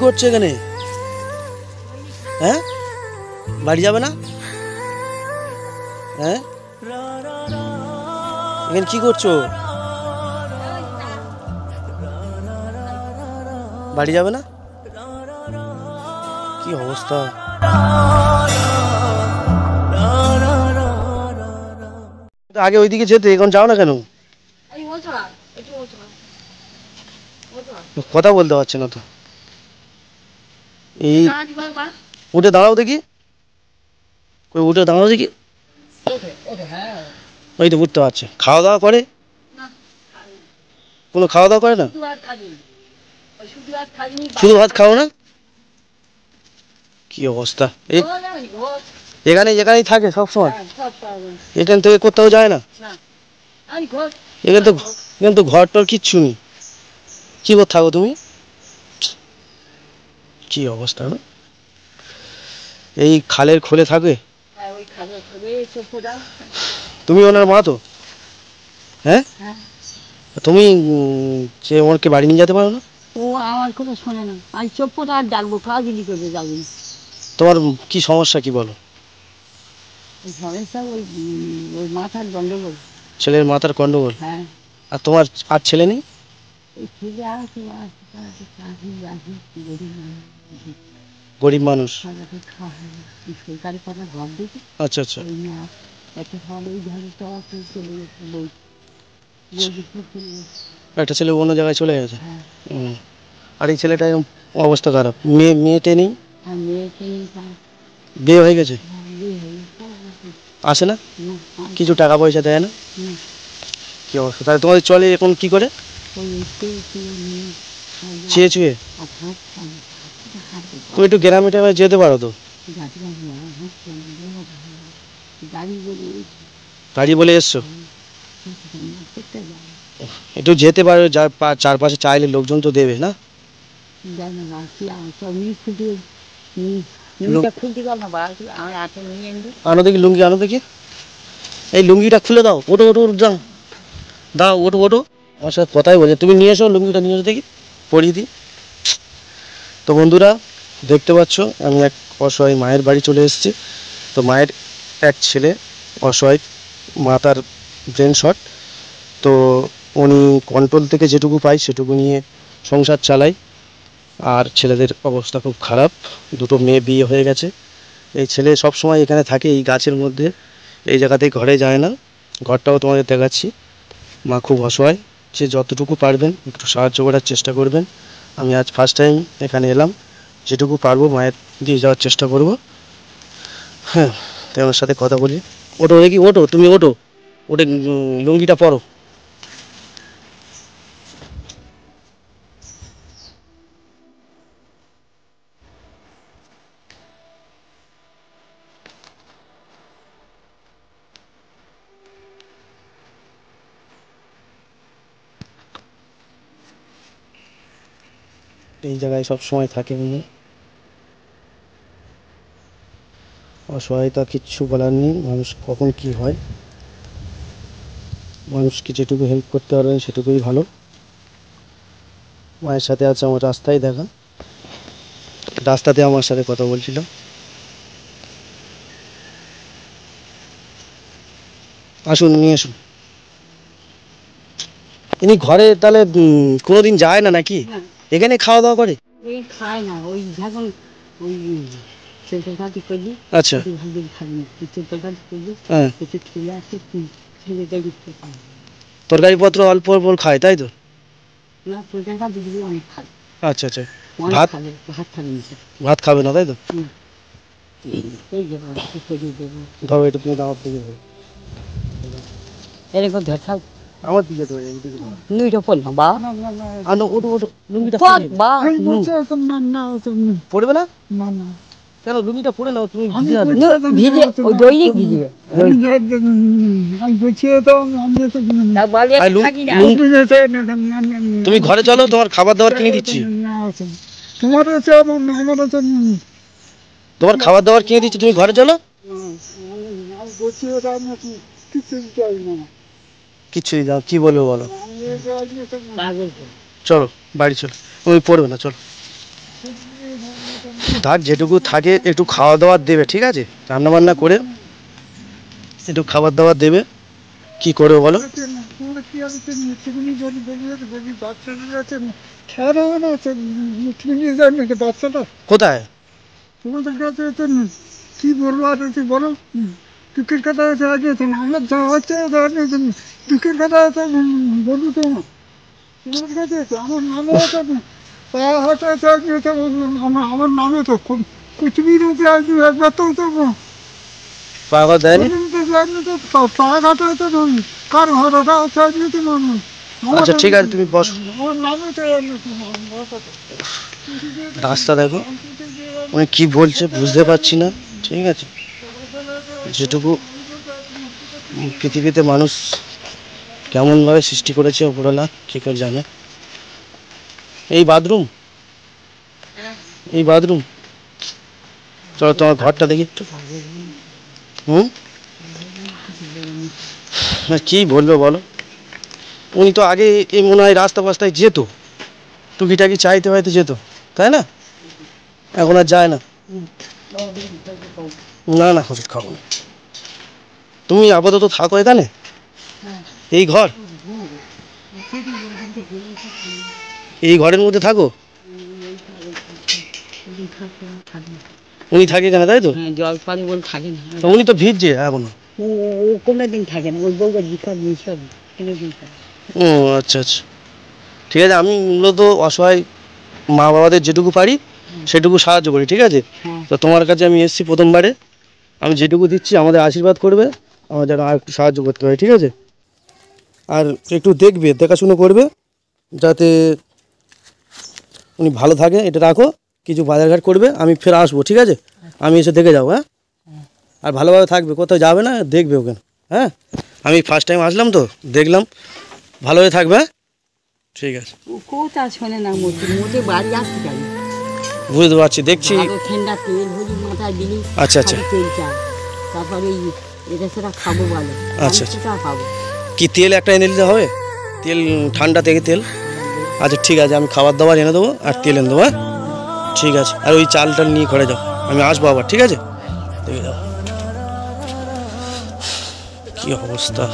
করছো এখানে? হ্যাঁ, বাড়ি যাবে না? হ্যাঁ, এখানে কি করছো? বাড়ি যাবে না? কি অবস্থা! আগে ওইদিকে যেতে, এখন যাও না কেন? কথা বলতে পারছে না তো। এই উঠে দাঁড়াও দেখি, উঠে দাঁড়াও দেখি। ওই তো উঠতে পারছে। খাওয়া দাওয়া করে? কোনো খাওয়া দাওয়া করে না? শুধু ভাত খাও না? কি অবস্থা! এখানেই থাকে সব সময়? এখান থেকে কোথাও যায় না? এখানে তো ঘর টর কিচ্ছু নেই। কি করে থাকো তুমি? কি অবস্থা! এই খালের খোলে থাকে? তুমি ওনার মা তো? হ্যাঁ, তুমি যে ওনাকে বাড়ি নিয়ে যেতে পারো না? ও আমার কথা শোনে না। আমি চোপটা আর ডাকবো, কাজই করবে যাবো। তোমার কি সমস্যা কি বলো? সমস্যা ওই মাথার গন্ডগোল। ছেলের মাথার গন্ডগোল? হ্যাঁ। আর তোমার আর ছেলে নেই? গরিব মানুষ। আচ্ছা আচ্ছা। একটা ছেলে অন্য জায়গায় চলে গেছে। আর এই ছেলেটার অবস্থা খারাপ। মেয়েটে নেই? বিয়ে হয়ে গেছে? আসে না? কিছু টাকা পয়সা দেয় না? কি অবস্থা! তাহলে তোমাদের চলে এখন কি করে? চেয়ে চুয়ে? তুমি একটু গ্রামে টামে যেতে পারো তো। গাড়ি বলে এসছো? একটু যেতে পারো, যার চারপাশে চাইলে লোকজন তো দেবে না? আনো দেখি লুঙ্গি, আনো দেখি। এই লুঙ্গিটা খুলে দাও। ওটো ওটো যাও, দাও, ওটো ওটো। আমার সাথে কথাই বলছে। তুমি নিয়ে এসো লুঙ্গিটা, নিয়ে এসো দেখি, পরিয়ে দিই। তো বন্ধুরা, দেখতে পাচ্ছ আমি এক অসহায় মায়ের বাড়ি চলে এসেছি। তো মায়ের এক ছেলে অসহায়, মাথার ব্রেন শট। তো উনি কন্ট্রোল থেকে যেটুকু পাই সেটুকু নিয়ে সংসার চালায়। আর ছেলেদের অবস্থা খুব খারাপ। দুটো মেয়ে বিয়ে হয়ে গেছে। এই ছেলে সব সময় এখানে থাকে, এই গাছের মধ্যে। এই জায়গাতে ঘরে যায় না। ঘরটাও তোমাদের দেখাচ্ছি। মা খুব অসহায়। সে যতটুকু পারবেন একটু সাহায্য করার চেষ্টা করবেন। আমি আজ ফার্স্ট টাইম এখানে এলাম। যেটুকু পারবো মায়ের দিয়ে যাওয়ার চেষ্টা করব। হ্যাঁ, তাই ওর সাথে কথা বলি। ওটো দেখি, ওটো, তুমি ওটো, ওটে লুঙ্গিটা পরো। এই জায়গায় সব সময় থাকে উনি। অসহায়তা, কিচ্ছু বলার নেই। মানুষ কখন কি হয়, মানুষকে যেটুকু হেল্প করতে পারবেন সেটুকুই ভালো। মায়ের সাথে আছে আমার রাস্তায় দেখা, রাস্তাতে আমার সাথে কথা বলছিল। আসুন, নিয়ে আসুন। ইনি ঘরে তাহলে কোনোদিন যায় না নাকি? এখানে খাওয়া দাওয়া করে? খায় না, ওই যখন ওই আচ্ছা। হ্যাঁ, তরকারিপত্র অল্প অল্প খায় তাই তো? আচ্ছা আচ্ছা। ভাত ভাত খাবে না তাই তো? ধরো এটা তুমি দাও থেকে। এরকম ধর আমার দিকে তো নুইটা পড়লাম বা আনো, ওটো ওটো, লুঙ্গিটা বা পড়বে না? কেন, লুঙ্গিটা পরে নাও তুমি। ভিজে ওই দৈনিক ভিজে তুমি ঘরে চলো, তোমার খাবার দাবার কিনে দিচ্ছি। তোমার খাবার দাবার কিনে দিচ্ছি, তুমি ঘরে চলো। কিছুই দাও, কি বলবো বলো। চলো বাড়ি চলো, তুমি পড়বে না, চলো। তার যেটুকু থাকে একটু খাওয়া দাওয়া দেবে, ঠিক আছে? রান্না বান্না করে একটু খাবার দাবার দেবে। কি করবে বলো? কোথায়? তোমাদের কাছে কি বলবো আর তুই বলো। দুঃখের কথা হচ্ছে আমার যা হচ্ছে দুঃখের কথা হচ্ছে বলবো তো তোমার কাছে আমার নামে আমার নামে তো পৃথিবীর একবার তো পাওয়া দেয়নি। পায়ে ঘাটা হচ্ছে কার ঘরটা হচ্ছে আজকে তো মানুষ আচ্ছা ঠিক আছে, তুমি বসো। আমার নামে তো রাস্তা দেখো, উনি কি বলছে বুঝতে পারছি না, ঠিক আছে? যেটুকু পৃথিবীতে মানুষ কেমনভাবে সৃষ্টি করেছে ওপরওয়ালা কি করে জানে। এই বাথরুম, এই বাথরুম, চলো তোমার ঘরটা দেখি একটু। না কি বলবে বলো? উনি তো আগে এই মনে হয় রাস্তা ফাস্তায় যেত, টুকিটাকি চাইতে হয়তো যেত, তাই না? এখন আর যায় না। না না, ওষুধ খাবো না। তুমি আপাতত থাকো এখানে, এই ঘর, এই ঘরের মধ্যে থাকো। উনি থাকে কেন, তাই তো? জল পানি বলে থাকে না। তা উনি তো ভিজছে এখনো। ও কোনো দিন থাকে না, ওই বউকে বিশাল বিশাল কোনো দিন থাকে। ও আচ্ছা আচ্ছা, ঠিক আছে। আমি মূলত অসহায় মা বাবাদের যেটুকু পারি সেটুকু সাহায্য করি, ঠিক আছে? তো তোমার কাছে আমি এসেছি প্রথমবারে, আমি যেটুকু দিচ্ছি আমাদের আশীর্বাদ করবে, আমার যেন আর একটু সাহায্য করতে পারি, ঠিক আছে? আর একটু দেখবে, দেখাশুনো করবে যাতে উনি ভালো থাকে। এটা রাখো, কিছু বাজারঘাট করবে, আমি ফের আসবো, ঠিক আছে? আমি এসে দেখে যাবো, হ্যাঁ? আর ভালোভাবে থাকবে, কোথাও যাবে না, দেখবে ওকে, হ্যাঁ? আমি ফার্স্ট টাইম আসলাম তো দেখলাম, ভালোভাবে থাকবে, হ্যাঁ? ঠিক আছে। ও কোথা শোনে না, মোটে মোটে বাড়ি আসতে চাই। বুঝতে পারছি, দেখছি। ঠান্ডা তেল হলুদ মাথায় দিলি। আচ্ছা আচ্ছা, তেল চাল, তারপরে এটা সেটা খাবো বলে। আচ্ছা সেটা খাবো। কি তেল একটা এনে দিতে হবে? তেল ঠান্ডা থেকে তেল। আচ্ছা ঠিক আছে, আমি খাবার দাবার এনে দেবো আর তেল এনে দেবো, হ্যাঁ? ঠিক আছে। আর ওই চাল টাল নিয়ে ঘরে যাও, আমি আসবো আবার, ঠিক আছে? দেখে যাও কি অবস্থা।